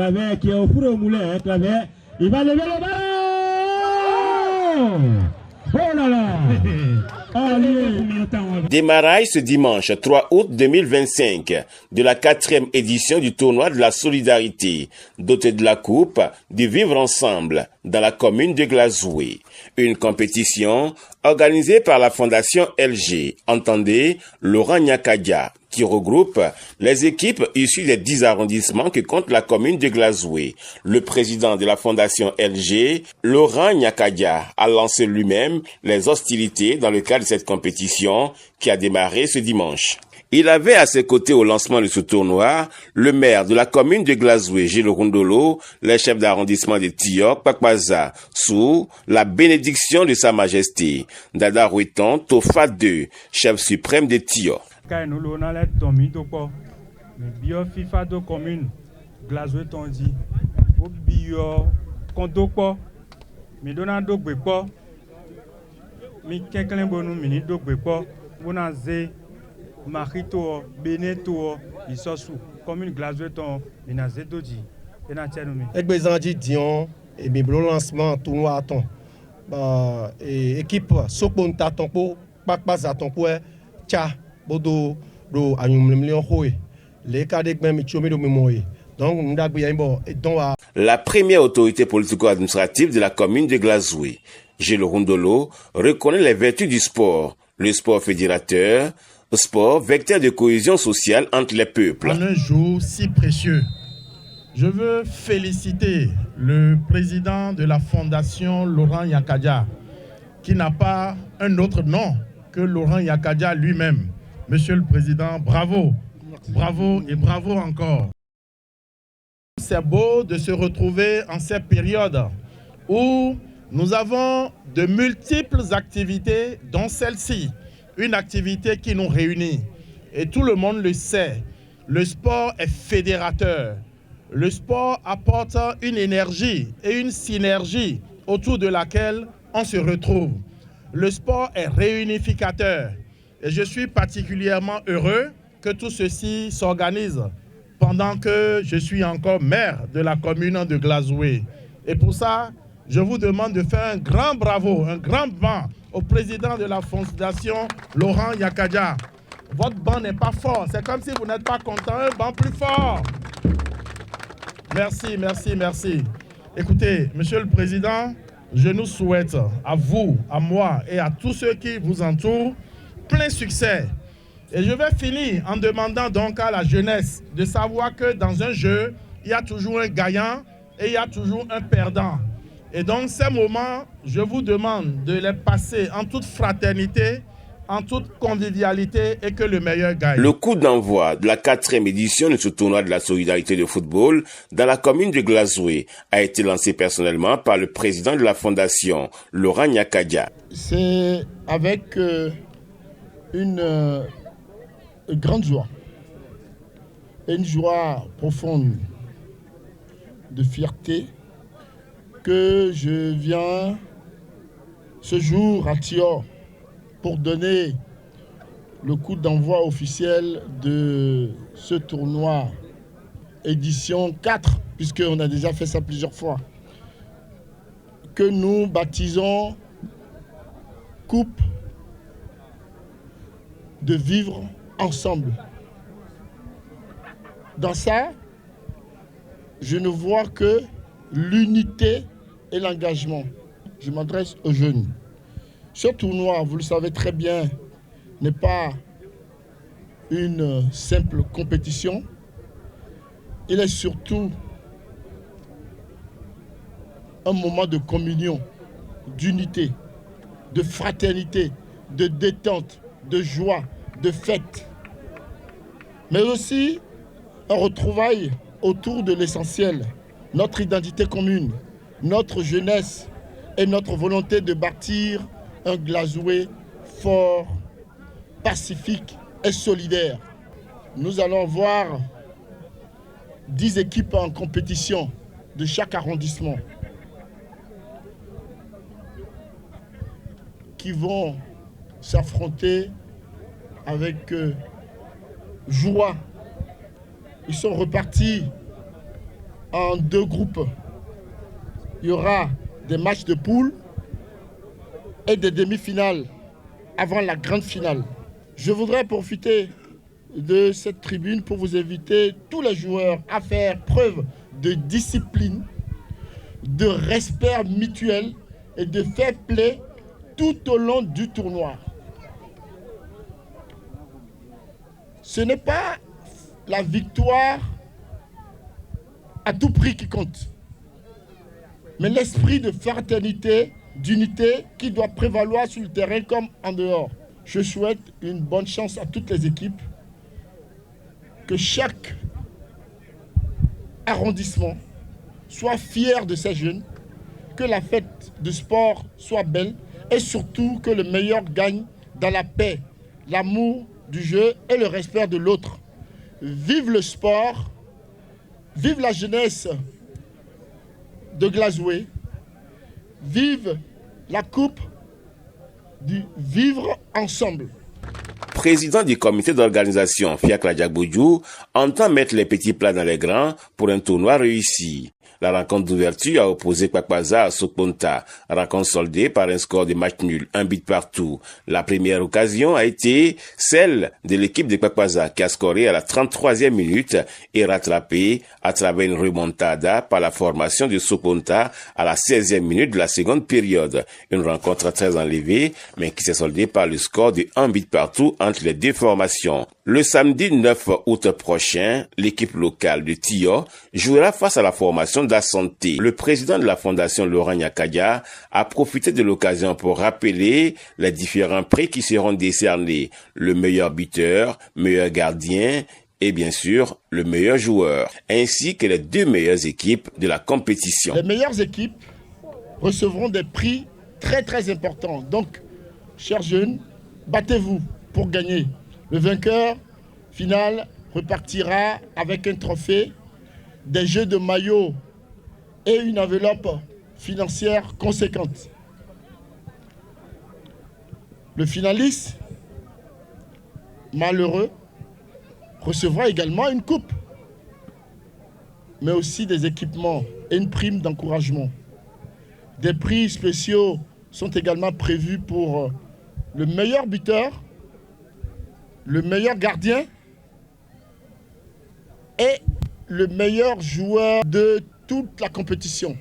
Claver qui est au four au moulin, Claver. Il va lever le ballon. Oh là là. Démarrage ce dimanche 3 août 2025 de la 4e édition du tournoi de la solidarité, doté de la coupe du Vivre Ensemble dans la commune de Glazoué. Une compétition organisée par la fondation LG, entendez Laurent Nyakadia, qui regroupe les équipes issues des 10 arrondissements que compte la commune de Glazoué. Le président de la fondation LG, Laurent Nyakadia, a lancé lui-même les hostilités dans le cadre de cette compétition qui a démarré ce dimanche. Il avait à ses côtés au lancement de ce tournoi le maire de la commune de Glazoué, Gilles Rondolo, les chefs d'arrondissement de Tiok, Pakpaza, sous la bénédiction de Sa Majesté, Dada Roueton, Tofa II, chef suprême de Tiok. Marito, Beneto, Isosu, commune Glazoueton, Minazedoji, Enatianomi. Egbezanji Dion, et Biblo lancement tournoi à ton. Équipe Sopon Tatompo, Pakpaza Tompo, Tcha, Bodo, Do, Ayumlion Hoe, les cadets même Chomi do Memoye. Donc, la première autorité politico-administrative de la commune de Glazoué, Gilles Rondolo, reconnaît les vertus du sport, le sport fédérateur, sport, vecteur de cohésion sociale entre les peuples. En un jour si précieux, je veux féliciter le président de la fondation Laurent Nyakadia, qui n'a pas un autre nom que Laurent Nyakadia lui-même. Monsieur le Président, bravo, bravo et bravo encore. C'est beau de se retrouver en cette période où nous avons de multiples activités, dont celle-ci. Une activité qui nous réunit. Et tout le monde le sait. Le sport est fédérateur. Le sport apporte une énergie et une synergie autour de laquelle on se retrouve. Le sport est réunificateur. Et je suis particulièrement heureux que tout ceci s'organise pendant que je suis encore maire de la commune de Glazoué. Et pour ça, je vous demande de faire un grand bravo, un grand banc au président de la fondation, Laurent Nyakadia. Votre banc n'est pas fort. C'est comme si vous n'êtes pas content. Un banc plus fort. Merci, merci, merci. Écoutez, Monsieur le Président, je nous souhaite à vous, à moi et à tous ceux qui vous entourent plein succès. Et je vais finir en demandant donc à la jeunesse de savoir que dans un jeu, il y a toujours un gagnant et il y a toujours un perdant. Et donc, ces moments, je vous demande de les passer en toute fraternité, en toute convivialité et que le meilleur gagne. Le coup d'envoi de la 4e édition de ce tournoi de la solidarité de football dans la commune de Glazoué a été lancé personnellement par le président de la fondation, Laurent Nyakadia. C'est avec une grande joie et une joie profonde de fierté que je viens ce jour à Tior pour donner le coup d'envoi officiel de ce tournoi édition 4, puisqu'on a déjà fait ça plusieurs fois, que nous baptisons Coupe de vivre ensemble. Dans ça, je ne vois que l'unité et l'engagement. Je m'adresse aux jeunes. Ce tournoi, vous le savez très bien, n'est pas une simple compétition. Il est surtout un moment de communion, d'unité, de fraternité, de détente, de joie, de fête. Mais aussi un retrouvaille autour de l'essentiel, notre identité commune, notre jeunesse et notre volonté de bâtir un Glazoué fort, pacifique et solidaire. Nous allons voir 10 équipes en compétition de chaque arrondissement qui vont s'affronter avec joie. Ils sont repartis en 2 groupes. Il y aura des matchs de poule et des demi-finales avant la grande finale. Je voudrais profiter de cette tribune pour vous inviter tous les joueurs à faire preuve de discipline, de respect mutuel et de fair play tout au long du tournoi. Ce n'est pas la victoire à tout prix qui compte, mais l'esprit de fraternité, d'unité qui doit prévaloir sur le terrain comme en dehors. Je souhaite une bonne chance à toutes les équipes, que chaque arrondissement soit fier de ses jeunes, que la fête de sport soit belle et surtout que le meilleur gagne dans la paix, l'amour du jeu et le respect de l'autre. Vive le sport, vive la jeunesse de Glazoué, vive la coupe du vivre ensemble. Président du comité d'organisation, Fiacla Diagbodjou, entend mettre les petits plats dans les grands pour un tournoi réussi. La rencontre d'ouverture a opposé Kpakpaza à Sokponta, rencontre soldée par un score de match nul, 1 but partout. La première occasion a été celle de l'équipe de Kpakpaza qui a scoré à la 33e minute et rattrapé à travers une remontada par la formation de Sokponta à la 16e minute de la seconde période. Une rencontre très enlevée, mais qui s'est soldée par le score de 1 but partout entre les deux formations. Le samedi 9 août prochain, l'équipe locale de Tio jouera face à la formation de la santé. Le président de la fondation Laurent Nyakadia a profité de l'occasion pour rappeler les différents prix qui seront décernés. Le meilleur buteur, meilleur gardien et bien sûr le meilleur joueur, ainsi que les 2 meilleures équipes de la compétition. Les meilleures équipes recevront des prix très très importants. Donc, chers jeunes, battez-vous pour gagner. Le vainqueur final repartira avec un trophée, des jeux de maillot et une enveloppe financière conséquente. Le finaliste, malheureux, recevra également une coupe, mais aussi des équipements et une prime d'encouragement. Des prix spéciaux sont également prévus pour le meilleur buteur, le meilleur gardien et le meilleur joueur de toute la compétition.